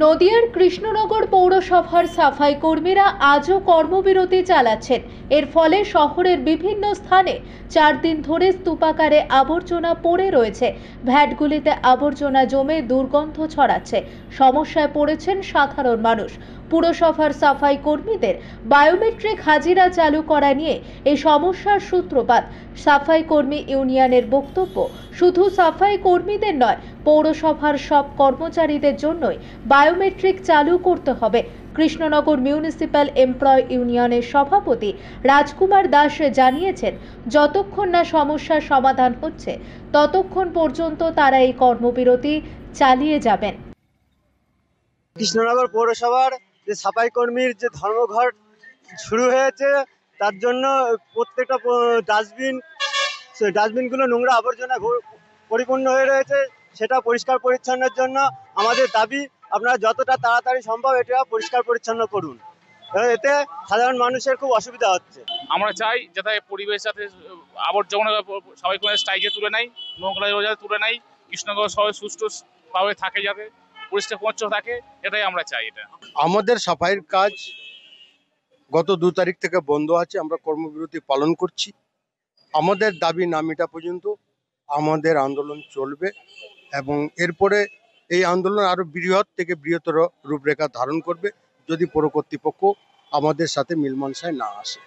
নদিয়ার কৃষ্ণনগর পৌরসভার সাফাই কর্মীরা আজও কর্মবিরতি চালাচ্ছেন। এর ফলে শহরের বিভিন্ন স্থানে 4 দিন ধরে স্তূপাকারে আবর্জনা পড়ে রয়েছে। ভ্যাটগুলিতে আবর্জনা জমে দুর্গন্ধ ছড়াচ্ছে। সমস্যায় পড়েছেন সাধারণ মানুষ। পুরসভার সাফাই কর্মীদের বায়োমেট্রিক হাজিরা চালু করা নিয়ে এই সমস্যার সূত্রপাত। সাফাই কর্মী ইউনিয়নের বক্তব্য, শুধু সাফাই কর্মীদের নয়, পৌরসভার সব কর্মচারীদের জন্যই বায়োমেট্রিক চালু করতে হবে। কৃষ্ণনগর মিউনিসিপ্যাল এমপ্লয় ইউনিয়নের সভাপতি রাজকুমার দাস জানিয়েছেন, যতক্ষণ না সমস্যার সমাধান হচ্ছে ততক্ষণ পর্যন্ত তারা এই কর্মবিরতি চালিয়ে যাবেন। কৃষ্ণনগর পৌরসভার যে সাফাই কর্মীর যে ধর্মঘট শুরু হয়েছে, তার জন্য প্রত্যেকটা ডাস্টবিনগুলো নোংরা আবর্জনা পরিপূর্ণ হয়ে রয়েছে। সেটা পরিষ্কার পরিচ্ছন্নের জন্য আমাদের দাবি, আপনারা যতটা তাড়াতাড়ি সম্ভব এটা পরিষ্কার পরিচ্ছন্ন করুন। এতে সাধারণ মানুষের খুব অসুবিধা হচ্ছে। আমরা চাই যাতে পরিবেশ যাতে আবর্জনা সবাই কোনো স্টাইজে তুলে নেয়, নোংরা যাতে তুলে নেয়, কৃষ্ণনগর সবাই সুষ্ঠুভাবে থাকে, যাতে পরিষ্কার পরিচ্ছন্ন থাকে, এটাই আমরা চাই। এটা আমাদের সাফাইয়ের কাজ গত 2 তারিখ থেকে বন্ধ আছে। আমরা কর্মবিরতি পালন করছি। আমাদের দাবি না মেটা পর্যন্ত আমাদের আন্দোলন চলবে এবং এরপরে এই আন্দোলন আরো বৃহৎ থেকে বৃহত্তর রূপরেখা ধারণ করবে যদি পৌর কর্তৃপক্ষ আমাদের সাথে মিলমনসায় না আসে।